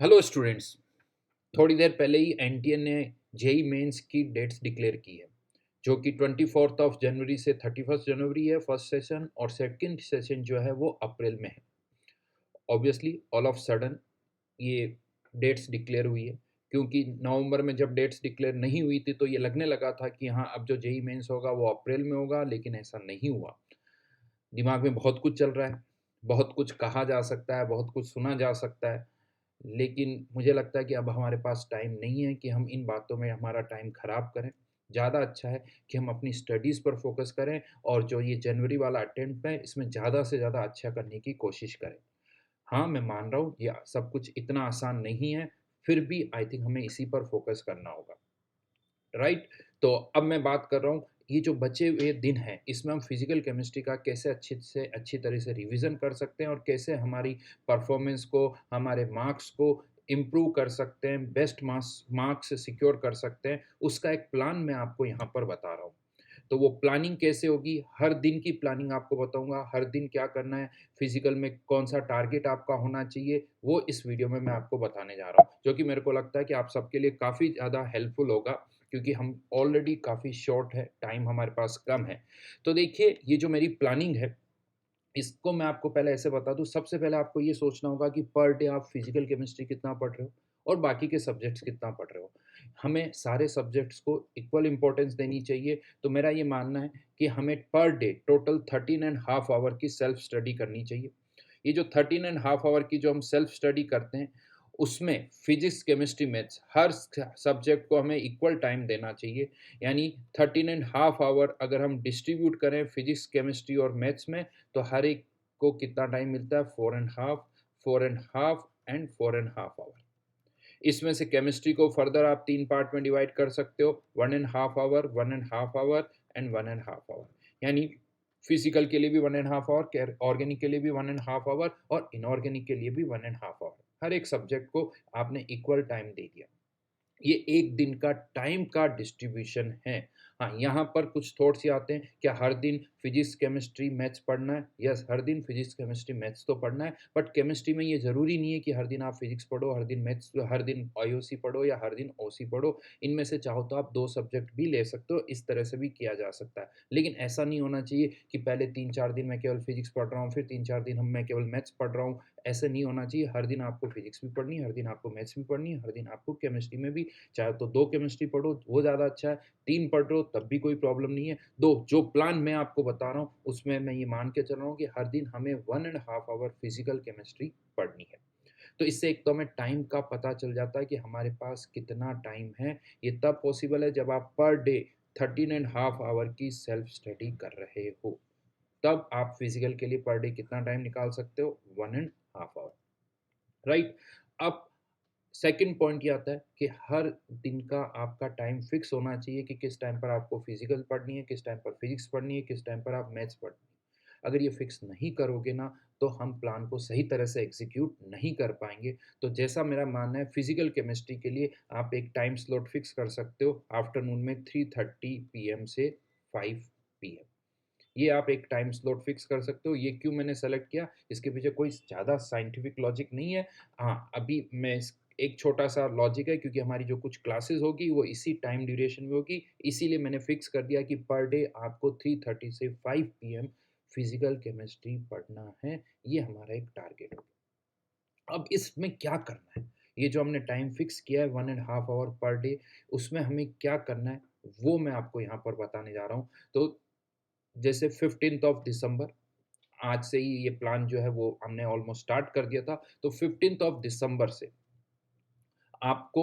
Hello students. थोड़ी देर पहले ही NTA ने जेई मेंस की डेट्स डिक्लेयर की है, जो कि 24 जनवरी से 31 जनवरी है फर्स्ट सेशन, और सेकंड सेशन जो है वो अप्रैल में है। ऑब्वियसली ऑल ऑफ सडन ये डेट्स डिक्लेयर हुई है, क्योंकि नवंबर में जब डेट्स डिक्लेयर नहीं हुई थी तो ये लगने लगा था कि हाँ, अब जो जेई मेंस होगा वो अप्रैल में होगा, लेकिन ऐसा नहीं हुआ। दिमाग में बहुत कुछ चल रहा है, बहुत कुछ कहा जा सकता है, बहुत कुछ सुना जा सकता है, लेकिन मुझे लगता है कि अब हमारे पास टाइम नहीं है कि हम इन बातों में हमारा टाइम खराब करें। ज़्यादा अच्छा है कि हम अपनी स्टडीज़ पर फोकस करें, और जो ये जनवरी वाला अटेम्प्ट है इसमें ज़्यादा से ज़्यादा अच्छा करने की कोशिश करें। हाँ, मैं मान रहा हूँ ये सब कुछ इतना आसान नहीं है, फिर भी आई थिंक हमें इसी पर फोकस करना होगा। राइट? तो अब मैं बात कर रहा हूँ, ये जो बचे हुए दिन हैं इसमें हम फिजिकल केमिस्ट्री का कैसे अच्छी तरह से रिवीजन कर सकते हैं, और कैसे हमारी परफॉर्मेंस को, हमारे मार्क्स को इम्प्रूव कर सकते हैं, बेस्ट मार्क्स सिक्योर कर सकते हैं, उसका एक प्लान मैं आपको यहाँ पर बता रहा हूँ। तो वो प्लानिंग कैसे होगी, हर दिन की प्लानिंग आपको बताऊंगा, हर दिन क्या करना है, फिजिकल में कौन सा टारगेट आपका होना चाहिए, वो इस वीडियो में मैं आपको बताने जा रहा हूँ, जो कि मेरे को लगता है कि आप सबके लिए काफ़ी ज़्यादा हेल्पफुल होगा, क्योंकि हम ऑलरेडी काफ़ी शॉर्ट है, टाइम हमारे पास कम है। तो देखिए, ये जो मेरी प्लानिंग है, इसको मैं आपको पहले ऐसे बता दूँ। सबसे पहले आपको ये सोचना होगा कि पर डे आप फिजिकल केमिस्ट्री कितना पढ़ रहे हो और बाकी के सब्जेक्ट्स कितना पढ़ रहे हो। हमें सारे सब्जेक्ट्स को इक्वल इम्पोर्टेंस देनी चाहिए। तो मेरा ये मानना है कि हमें पर डे टोटल 13.5 आवर की सेल्फ स्टडी करनी चाहिए। ये जो 13.5 आवर की जो हम सेल्फ स्टडी करते हैं, उसमें फिजिक्स, केमिस्ट्री, मैथ्स हर सब्जेक्ट को हमें इक्वल टाइम देना चाहिए। यानी 13.5 आवर अगर हम डिस्ट्रीब्यूट करें फिजिक्स, केमिस्ट्री और मैथ्स में, तो हर एक को कितना टाइम मिलता है? 4.5, 4.5 एंड 4.5 आवर। इसमें से केमिस्ट्री को फर्दर आप 3 पार्ट में डिवाइड कर सकते हो, 1.5 आवर, 1.5 आवर एंड 1.5 आवर। यानी फिजिकल के लिए भी 1.5 आवर, ऑर्गेनिक के लिए भी 1.5 आवर, और इनऑर्गेनिक के लिए भी 1.5 आवर। हर एक सब्जेक्ट को आपने इक्वल टाइम दे दिया। ये एक दिन का टाइम का डिस्ट्रीब्यूशन है। हाँ, यहाँ पर कुछ थॉट्स ये आते हैं, क्या हर दिन फिजिक्स, केमिस्ट्री, मैथ्स पढ़ना है? यस, हर दिन फिजिक्स, केमिस्ट्री, मैथ्स तो पढ़ना है, बट केमिस्ट्री में ये ज़रूरी नहीं है कि हर दिन आप फिजिक्स पढ़ो, हर दिन मैथ्स, हर दिन आईओसी पढ़ो या हर दिन ओसी पढ़ो। इनमें से चाहो तो आप 2 सब्जेक्ट भी ले सकते हो, इस तरह से भी किया जा सकता है। लेकिन ऐसा नहीं होना चाहिए कि पहले 3-4 दिन मैं केवल फिजिक्स पढ़ रहा हूँ, फिर 3-4 दिन हम मैं केवल मैथ्स पढ़ रहा हूँ। ऐसे नहीं होना चाहिए। हर दिन आपको फिजिक्स भी पढ़नी है, हर दिन आपको मैथ्स भी पढ़नी है, हर दिन आपको केमिस्ट्री में भी, चाहे तो 2 केमिस्ट्री पढ़ो, वो ज़्यादा अच्छा है, 3 पढ़ रहे हो तब भी कोई प्रॉब्लम नहीं है। 2 जो प्लान मैं आपको बता रहा हूँ, उसमें मैं ये मान के चल रहा हूँ कि हर दिन हमें 1.5 आवर फिजिकल केमिस्ट्री पढ़नी है। तो इससे एक तो हमें टाइम का पता चल जाता है कि हमारे पास कितना टाइम है। ये तब पॉसिबल है जब आप पर डे 13.5 आवर की सेल्फ स्टडी कर रहे हो। तब आप फिजिकल के लिए पर डे कितना टाइम निकाल सकते हो? 1.5 आवर। राइट? अब सेकंड पॉइंट ये आता है कि हर दिन का आपका टाइम फिक्स होना चाहिए कि किस टाइम पर आपको फिजिकल पढ़नी है, किस टाइम पर फिजिक्स पढ़नी है, किस टाइम पर आप मैथ्स पढ़नी है। अगर ये फिक्स नहीं करोगे ना, तो हम प्लान को सही तरह से एग्जीक्यूट नहीं कर पाएंगे। तो जैसा मेरा मानना है, फिजिकल केमिस्ट्री के लिए आप एक टाइम स्लॉट फिक्स कर सकते हो आफ्टरनून में 3:30 पीएम से 5 पीएम। ये आप एक टाइम स्लॉट फिक्स कर सकते हो। ये क्यों मैंने सेलेक्ट किया, इसके पीछे कोई ज़्यादा साइंटिफिक लॉजिक नहीं है। हाँ, अभी मैं एक छोटा सा लॉजिक है, क्योंकि हमारी जो कुछ क्लासेस होगी वो इसी टाइम ड्यूरेशन में होगी, इसीलिए मैंने फिक्स कर दिया कि पर डे आपको 3:30 से 5 पीएम फिजिकल केमिस्ट्री पढ़ना है। ये हमारा एक टारगेट होगा। अब इसमें क्या करना है, ये जो हमने टाइम फिक्स किया है 1.5 आवर पर डे, उसमें हमें क्या करना है वो मैं आपको यहाँ पर बताने जा रहा हूँ। तो जैसे 15 दिसंबर, आज से ही ये प्लान जो है वो हमने ऑलमोस्ट स्टार्ट कर दिया था। तो 15 दिसंबर से आपको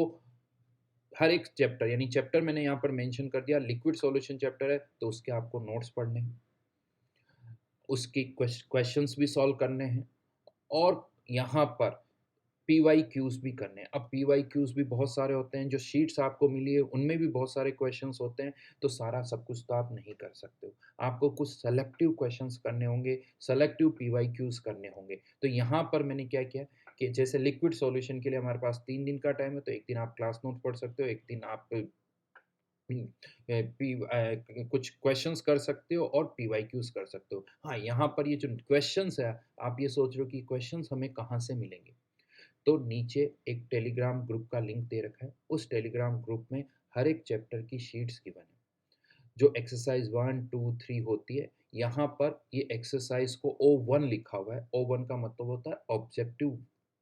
हर एक चैप्टर, यानी चैप्टर मैंने यहाँ पर मेंशन कर दिया, लिक्विड सॉल्यूशन चैप्टर है तो उसके आपको नोट्स पढ़ने हैं, उसके क्वेश्चंस भी सॉल्व करने हैं, और यहाँ पर पीवाईक्यूज भी करने हैं। अब पीवाईक्यूज भी बहुत सारे होते हैं, जो शीट्स आपको मिली है उनमें भी बहुत सारे क्वेश्चंस होते हैं। तो सारा सब कुछ तो आप नहीं कर सकते हो, आपको कुछ सेलेक्टिव क्वेश्चंस करने होंगे, सेलेक्टिव पीवाईक्यूज करने होंगे। तो यहाँ पर मैंने क्या किया कि जैसे लिक्विड सॉल्यूशन के लिए हमारे पास 3 दिन का टाइम है, तो एक दिन आप क्लास नोट पढ़ सकते हो, एक दिन आप कुछ क्वेश्चंस कर सकते हो और पीवाईक्यूज कर सकते हो। हाँ, यहाँ पर ये जो क्वेश्चंस है, आप ये सोच रहे हो कि क्वेश्चंस हमें कहाँ से मिलेंगे। तो नीचे एक टेलीग्राम ग्रुप का लिंक दे रखा है। उस टेलीग्राम ग्रुप में हर एक चैप्टर की शीट्स गिवन है। जो एक्सरसाइज 1, 2, 3 होती है, यहाँ पर ये एक्सरसाइज को O1 लिखा हुआ है। O1 का मतलब होता है ऑब्जेक्टिव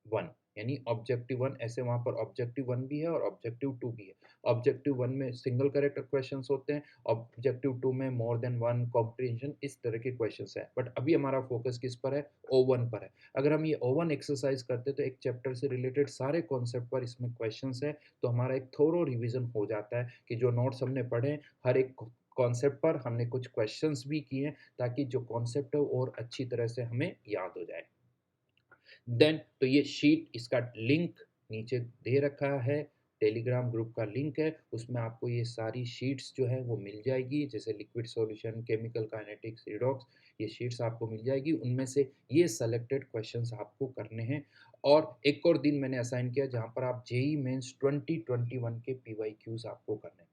1, यानी ऑब्जेक्टिव 1 ऐसे वहाँ पर ऑब्जेक्टिव 1 भी है और ऑब्जेक्टिव 2 भी है। ऑब्जेक्टिव 1 में सिंगल कैरेक्टर क्वेश्चंस होते हैं, ऑब्जेक्टिव 2 में मोर देन 1 कॉम्प्रिहेंशन, इस तरह के क्वेश्चंस हैं। बट अभी हमारा फोकस किस पर है? O1 पर है। अगर हम ये O1 एक्सरसाइज करते तो एक चैप्टर से रिलेटेड सारे कॉन्सेप्ट पर इसमें क्वेश्चंस हैं, तो हमारा एक थोरो रिवीजन हो जाता है कि जो नोट्स हमने पढ़े हर एक कॉन्सेप्ट पर हमने कुछ क्वेश्चंस भी किए हैं, ताकि जो कॉन्सेप्ट है और अच्छी तरह से हमें याद हो जाए। देन तो ये शीट, इसका लिंक नीचे दे रखा है, टेलीग्राम ग्रुप का लिंक है, उसमें आपको ये सारी शीट्स जो है वो मिल जाएगी, जैसे liquid solution, chemical kinetics, redox, ये शीट्स आपको मिल जाएगी। उनमें से ये सेलेक्टेड क्वेश्चंस आपको करने हैं। और एक और दिन मैंने असाइन किया जहाँ पर आप जेईई मेंस 2021 के पीवाईक्यूज आपको करने हैं।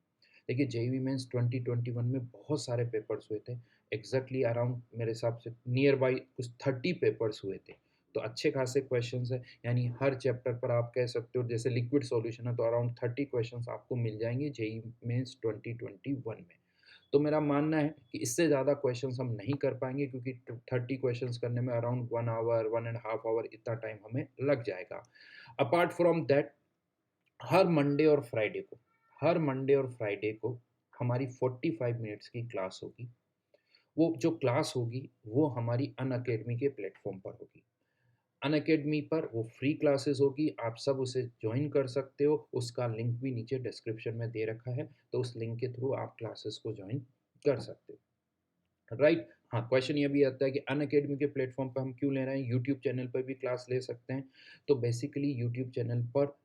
देखिए जेईई मेंस 2021 में बहुत सारे पेपर्स हुए थे, एग्जैक्टली अराउंड मेरे हिसाब से नियर बाई कुछ 30 पेपर्स हुए थे। तो अच्छे खासे क्वेश्चंस है, यानी हर चैप्टर पर आप कह सकते हो, जैसे लिक्विड सॉल्यूशन है तो अराउंड 30 क्वेश्चंस आपको मिल जाएंगे जेईई मेंस 2021 में। तो मेरा मानना है कि इससे ज़्यादा क्वेश्चंस हम नहीं कर पाएंगे, क्योंकि 30 क्वेश्चंस करने में अराउंड 1 आवर 1.5 आवर इतना टाइम हमें लग जाएगा। Apart from that, her Monday और फ्राइडे को हर मंडे और फ्राइडे को हमारी 45 मिनट्स की क्लास होगी। वो जो क्लास होगी वो हमारी अनअकैडमी के प्लेटफॉर्म पर होगी। अनअकैडमी पर वो फ्री क्लासेस होगी, आप सब उसे ज्वाइन कर सकते हो। उसका लिंक भी नीचे डिस्क्रिप्शन में दे रखा है, तो उस लिंक के थ्रू आप क्लासेस को ज्वाइन कर सकते हो। राइट, हाँ, क्वेश्चन ये भी आता है कि अनअकैडमी के प्लेटफॉर्म पर हम क्यों ले रहे हैं, यूट्यूब चैनल पर भी क्लास ले सकते हैं। तो बेसिकली यूट्यूब चैनल पर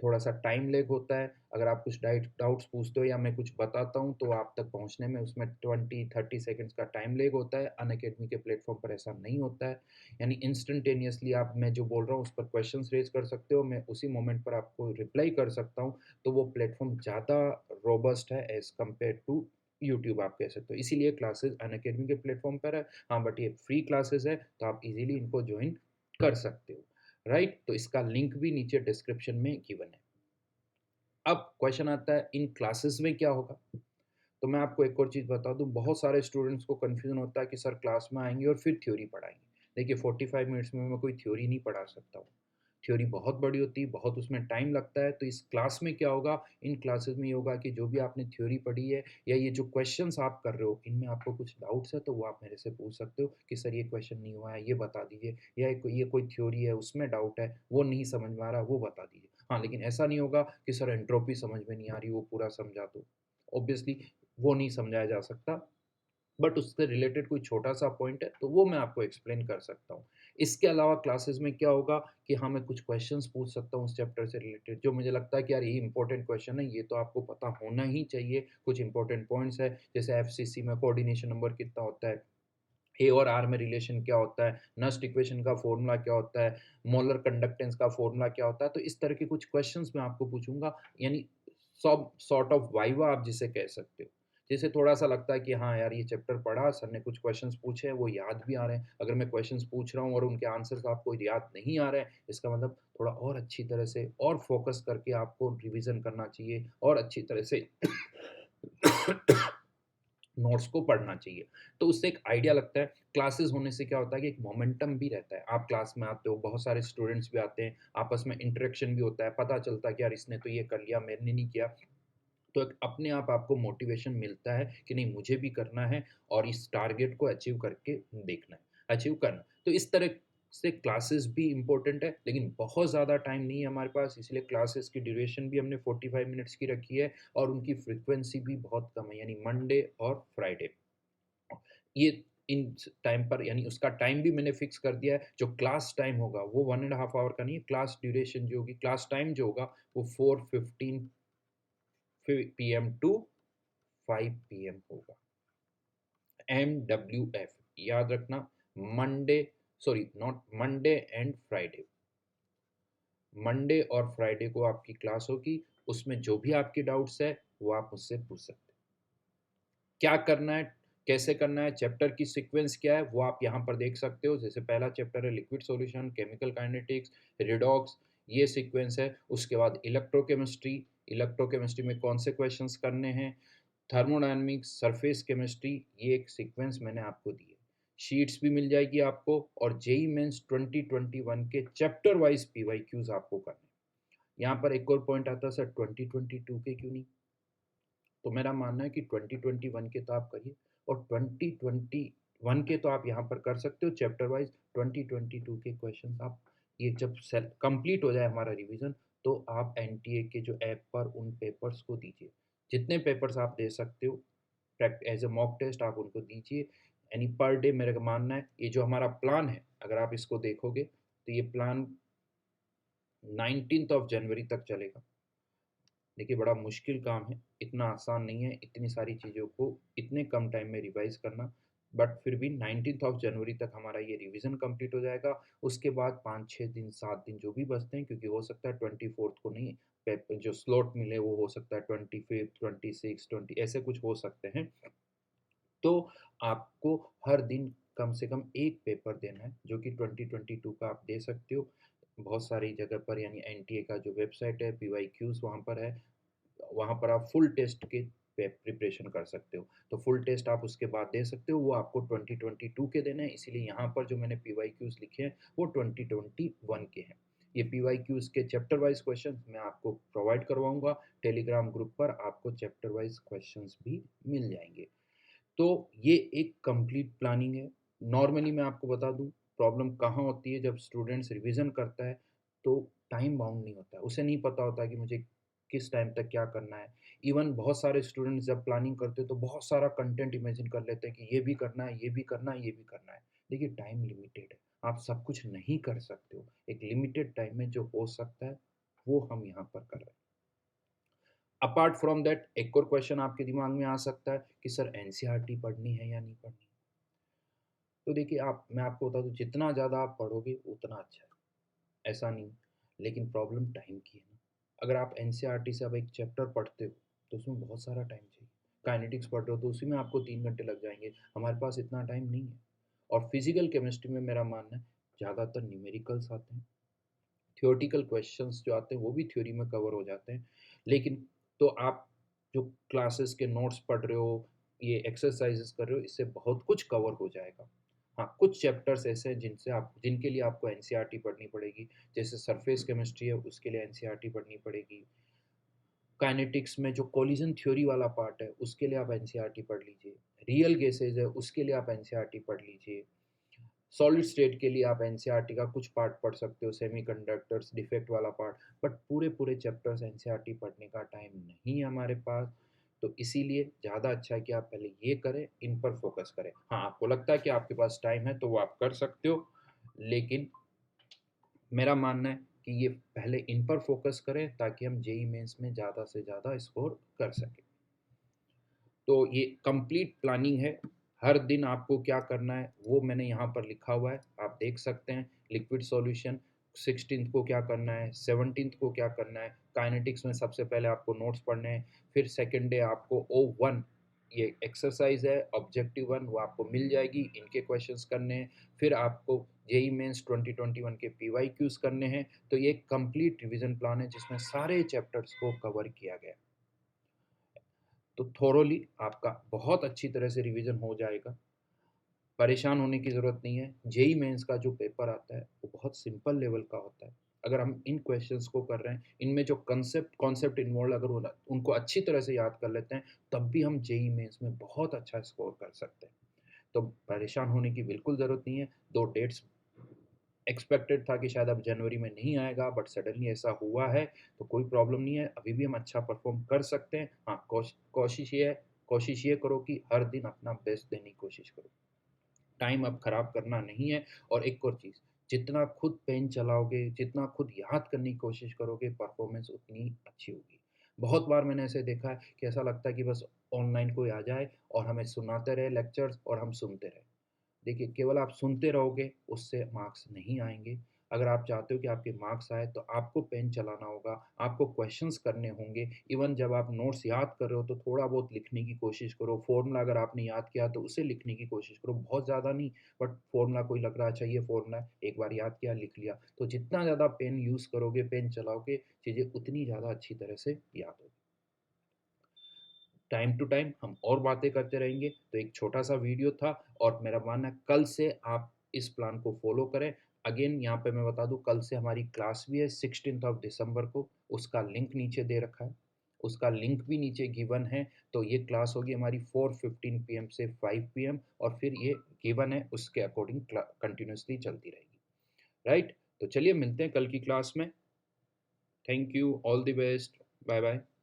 थोड़ा सा टाइम लेग होता है। अगर आप कुछ डाउट्स पूछते हो या मैं कुछ बताता हूँ तो आप तक पहुँचने में उसमें 20-30 सेकंड्स का टाइम लेग होता है। अनअकैडमी के प्लेटफॉर्म पर ऐसा नहीं होता है, यानी इंस्टेंटेनियसली आप, मैं जो बोल रहा हूँ उस पर क्वेश्चंस रेज कर सकते हो, मैं उसी मोमेंट पर आपको रिप्लाई कर सकता हूँ। तो वो प्लेटफॉर्म ज़्यादा रोबस्ट है एज़ कम्पेयर टू यूट्यूब, आप कह सकते हो। इसीलिए क्लासेस अनअकैडमी के प्लेटफॉर्म पर है। हाँ, बट ये फ्री क्लासेस है तो आप इजीली इनको ज्वाइन कर सकते हो। राइट, तो इसका लिंक भी नीचे डिस्क्रिप्शन में गिवन है। अब क्वेश्चन आता है इन क्लासेस में क्या होगा। तो मैं आपको एक और चीज़ बता दूं, बहुत सारे स्टूडेंट्स को कंफ्यूजन होता है कि सर क्लास में आएंगे और फिर थ्योरी पढ़ाएंगे। देखिए 45 मिनट्स में मैं कोई थ्योरी नहीं पढ़ा सकता हूँ। थ्योरी बहुत बड़ी होती है, बहुत उसमें टाइम लगता है। तो इस क्लास में क्या होगा, इन क्लासेस में ये होगा कि जो भी आपने थ्योरी पढ़ी है या ये जो क्वेश्चंस आप कर रहे हो, इनमें आपको कुछ डाउट्स है तो वो आप मेरे से पूछ सकते हो कि सर ये क्वेश्चन नहीं हुआ है, ये बता दीजिए, या ये कोई थ्योरी है उसमें डाउट है, वो नहीं समझ में आ रहा, वो बता दीजिए। हाँ, लेकिन ऐसा नहीं होगा कि सर एंट्रोपी समझ में नहीं आ रही, वो पूरा समझा दो। ऑब्वियसली वो नहीं समझाया जा सकता, बट उससे रिलेटेड कोई छोटा सा पॉइंट है तो वो मैं आपको एक्सप्लेन कर सकता हूँ। इसके अलावा क्लासेस में क्या होगा कि हाँ, मैं कुछ क्वेश्चंस पूछ सकता हूँ उस चैप्टर से रिलेटेड, जो मुझे लगता है कि यार ये इंपॉर्टेंट क्वेश्चन है, ये तो आपको पता होना ही चाहिए। कुछ इंपॉर्टेंट पॉइंट्स है, जैसे एफसीसी में कोऑर्डिनेशन नंबर कितना होता है, ए और आर में रिलेशन क्या होता है, नस्ट इक्वेशन का फॉर्मूला क्या होता है, मोलर कंडक्टेंस का फॉर्मूला क्या होता है। तो इस तरह के कुछ क्वेश्चंस मैं आपको पूछूंगा, यानी सब सॉर्ट ऑफ वाइवा आप जिसे कह सकते हो। जैसे थोड़ा सा लगता है कि हाँ यार, ये चैप्टर पढ़ा, सर ने कुछ क्वेश्चंस पूछे हैं, वो याद भी आ रहे हैं। अगर मैं क्वेश्चंस पूछ रहा हूँ और उनके आंसर्स आपको याद नहीं आ रहे हैं, इसका मतलब थोड़ा और अच्छी तरह से और फोकस करके आपको रिवीजन करना चाहिए और अच्छी तरह से नोट्स को पढ़ना चाहिए। तो उससे एक आइडिया लगता है। क्लासेस होने से क्या होता है कि एक मोमेंटम भी रहता है। आप क्लास में आते हो, बहुत सारे स्टूडेंट्स भी आते हैं, आपस में इंटरेक्शन भी होता है, पता चलता है कि यार इसने तो ये कर लिया, मैंने नहीं किया। तो एक अपने आप आपको मोटिवेशन मिलता है कि नहीं, मुझे भी करना है और इस टारगेट को अचीव करके देखना है, अचीव करना। तो इस तरह से क्लासेस भी इम्पोर्टेंट है, लेकिन बहुत ज़्यादा टाइम नहीं है हमारे पास, इसलिए क्लासेस की ड्यूरेशन भी हमने 45 मिनट्स की रखी है और उनकी फ्रीक्वेंसी भी बहुत कम है, यानी मंडे और फ्राइडे। ये इन टाइम पर, यानी उसका टाइम भी मैंने फिक्स कर दिया है। जो क्लास टाइम होगा वो 1.5 आवर का नहीं है, क्लास ड्यूरेशन जो होगी, क्लास टाइम जो होगा वो 4:15 PM टू 5 PM होगा। MWF याद रखना, Monday, sorry not Monday and Friday, Monday और फ्राइडे को आपकी क्लास होगी। उसमें जो भी आपकी डाउट्स है वो आप मुझसे पूछ सकते हैं। क्या करना है, कैसे करना है, चैप्टर की सीक्वेंस क्या है, वो आप यहाँ पर देख सकते हो। जैसे पहला चैप्टर है liquid solution, chemical kinetics, redox, ये सीक्वेंस है। उसके बाद इलेक्ट्रोकेमिस्ट्री में कौन से क्वेश्चंस करने हैं, थर्मोडायनामिक्स, सरफेस केमिस्ट्री, ये एक सीक्वेंस मैंने आपको दी है। शीट्स भी मिल जाएगी आपको, और जेईई मेंस 2021 के चैप्टर वाइज पीवाईक्यूज आपको करने हैं। यहाँ पर एक और पॉइंट आता है, सर 2022 के क्यों नहीं? तो मेरा मानना है कि 2021 के तो आप करिए, और 2021 के तो आप यहाँ पर कर सकते हो चैप्टर वाइज। 2022 के क्वेश्चन आप, ये जब कंप्लीट हो जाए हमारा रिवीजन, तो आप एनटीए के जो ऐप पर उन पेपर्स को दीजिए। जितने पेपर्स आप दे सकते हो एज ए मॉक टेस्ट आप उनको दीजिए। यानी पर डे मेरा मानना है, ये जो हमारा प्लान है, अगर आप इसको देखोगे तो ये प्लान 19 जनवरी तक चलेगा। देखिए बड़ा मुश्किल काम है, इतना आसान नहीं है इतनी सारी चीज़ों को इतने कम टाइम में रिवाइज करना। बट फिर भी 19 जनवरी तक हमारा ये रिवीजन कंप्लीट हो जाएगा। उसके बाद 5-6 दिन 7 दिन जो भी बचते हैं, क्योंकि हो सकता है 24th को नहीं जो स्लॉट मिले, वो हो सकता है 25th 26 20 ऐसे कुछ हो सकते हैं। तो आपको हर दिन कम से कम एक पेपर देना है, जो कि 2022 का आप दे सकते हो बहुत सारी जगह पर। यानी एनटीए का जो वेबसाइट है, पीवाईक्यूज वहाँ पर है, वहाँ पर आप फुल टेस्ट के प्रिपरेशन कर सकते हो। तो फुल टेस्ट आप उसके बाद दे सकते हो, वो आपको 2022 के देने हैं। इसीलिए यहाँ पर जो मैंने पीवाईक्यूज लिखे हैं वो 2021 के हैं। ये पीवाईक्यूज के चैप्टर वाइज क्वेश्चन मैं आपको प्रोवाइड करवाऊंगा टेलीग्राम ग्रुप पर, आपको चैप्टर वाइज क्वेश्चन भी मिल जाएंगे। तो ये एक कंप्लीट प्लानिंग है। नॉर्मली मैं आपको बता दूं, प्रॉब्लम कहाँ होती है, जब स्टूडेंट्स रिवीजन करता है तो टाइम बाउंड नहीं होता है, उसे नहीं पता होता कि मुझे किस टाइम तक क्या करना है। इवन बहुत सारे स्टूडेंट्स जब प्लानिंग करते हैं तो बहुत सारा कंटेंट इमेजिन कर लेते हैं कि ये भी करना है, ये भी करना है, ये भी करना है। देखिए टाइम लिमिटेड है, आप सब कुछ नहीं कर सकते हो। एक लिमिटेड टाइम में जो हो सकता है वो हम यहाँ पर कर रहे हैं। अपार्ट फ्रॉम दैट एक और क्वेश्चन आपके दिमाग में आ सकता है कि सर एनसीईआरटी पढ़नी है या नहीं पढ़नी। तो देखिए मैं आपको बता दूं, जितना ज़्यादा आप पढ़ोगे उतना अच्छा है, ऐसा नहीं। लेकिन प्रॉब्लम टाइम की है ना। अगर आप एनसीईआरटी से अब एक चैप्टर पढ़ते हो तो उसमें बहुत सारा टाइम चाहिए। काइनेटिक्स पढ़ रहे हो तो उसी में आपको 3 घंटे लग जाएंगे, हमारे पास इतना टाइम नहीं है। और फिजिकल केमिस्ट्री में मेरा मानना है ज़्यादातर न्यूमेरिकल्स आते हैं, थियोरेटिकल क्वेश्चंस जो आते हैं वो भी थ्योरी में कवर हो जाते हैं। लेकिन तो आप जो क्लासेस के नोट्स पढ़ रहे हो, ये एक्सरसाइजेस कर रहे हो, इससे बहुत कुछ कवर हो जाएगा। हाँ, कुछ चैप्टर्स ऐसे हैं जिनके लिए आपको एनसीईआरटी पढ़नी पड़ेगी। जैसे सरफेस केमिस्ट्री है, उसके लिए एनसीईआरटी पढ़नी पड़ेगी। काइनेटिक्स में जो कोलिजन थ्योरी वाला पार्ट है उसके लिए आप एनसीईआरटी पढ़ लीजिए। रियल गैसेज है उसके लिए आप एनसीईआरटी पढ़ लीजिए। सॉलिड स्टेट के लिए आप एनसीईआरटी का कुछ पार्ट पढ़ सकते हो, सेमीकंडक्टर्स डिफेक्ट वाला पार्ट। बट पूरे पूरे चैप्टर्स एनसीईआरटी पढ़ने का टाइम नहीं है हमारे पास। तो इसीलिए ज़्यादा अच्छा है कि आप पहले ये करें, इन पर फोकस करें। हाँ, आपको लगता है कि आपके पास टाइम है तो वो आप कर सकते हो, लेकिन मेरा मानना है कि ये पहले इन पर फोकस करें ताकि हम जेईई मेंस में ज़्यादा से ज़्यादा स्कोर कर सकें। तो ये कंप्लीट प्लानिंग है। हर दिन आपको क्या करना है वो मैंने यहाँ पर लिखा हुआ है, आप देख सकते हैं। लिक्विड सॉल्यूशन 16th को क्या करना है, 17th को क्या करना है। काइनेटिक्स में सबसे पहले आपको नोट्स पढ़ने हैं। फिर सेकेंड डे आपको O1 ये एक्सरसाइज है ऑब्जेक्टिव 1, वो आपको मिल जाएगी, इनके क्वेश्चंस करने हैं। फिर आपको जेईई मेंस 2021 के पीवाईक्यूज करने हैं। तो ये कंप्लीट रिवीजन प्लान है जिसमें सारे चैप्टर्स को कवर किया गया। तो थोरोली आपका बहुत अच्छी तरह से रिवीजन हो जाएगा, परेशान होने की ज़रूरत नहीं है। जेईई मेंस का जो पेपर आता है वो बहुत सिंपल लेवल का होता है। अगर हम इन क्वेश्चंस को कर रहे हैं, इनमें जो कॉन्सेप्ट इन्वॉल्व अगर हो उनको अच्छी तरह से याद कर लेते हैं, तब भी हम जेईई मेंस में बहुत अच्छा स्कोर कर सकते हैं। तो परेशान होने की बिल्कुल ज़रूरत नहीं है। 2 डेट्स एक्सपेक्टेड था कि शायद अब जनवरी में नहीं आएगा, बट सडनली ऐसा हुआ है। तो कोई प्रॉब्लम नहीं है, अभी भी हम अच्छा परफॉर्म कर सकते हैं। हाँ, कोशिश ये करो कि हर दिन अपना बेस्ट देने की कोशिश करो, टाइम अब खराब करना नहीं है। और एक और चीज़, जितना खुद पेन चलाओगे, जितना खुद याद करने की कोशिश करोगे, परफॉर्मेंस उतनी अच्छी होगी। बहुत बार मैंने ऐसे देखा है कि ऐसा लगता है कि बस ऑनलाइन कोई आ जाए और हमें सुनाते रहे लेक्चर्स और हम सुनते रहे। देखिए केवल आप सुनते रहोगे उससे मार्क्स नहीं आएंगे। अगर आप चाहते हो कि आपके मार्क्स आए तो आपको पेन चलाना होगा, आपको क्वेश्चंस करने होंगे। इवन जब आप नोट्स याद कर रहे हो तो थोड़ा बहुत लिखने की कोशिश करो। फ़ॉर्मूला अगर आपने याद किया तो उसे लिखने की कोशिश करो, बहुत ज़्यादा नहीं, बट फ़ॉर्मूला कोई लग रहा है, अच्छा ये फ़ॉर्मूला है, एक बार याद किया, लिख लिया। तो जितना ज़्यादा पेन यूज़ करोगे, पेन चलाओगे, चीज़ें उतनी ज़्यादा अच्छी तरह से याद होगी। टाइम टू टाइम हम और बातें करते रहेंगे। तो एक छोटा-सा वीडियो था और मेरा मानना है कल से आप इस प्लान को फ़ॉलो करें। अगेन यहाँ पे मैं बता दूँ, कल से हमारी क्लास भी है 16th ऑफ दिसंबर को, उसका लिंक नीचे दे रखा है। उसका लिंक भी नीचे गिवन है। तो ये क्लास होगी हमारी 4:15 पीएम से 5 पीएम और फिर ये गिवन है उसके अकॉर्डिंग कंटिन्यूअसली चलती रहेगी। राइट? तो चलिए मिलते हैं कल की क्लास में। Thank you, all the best, bye bye.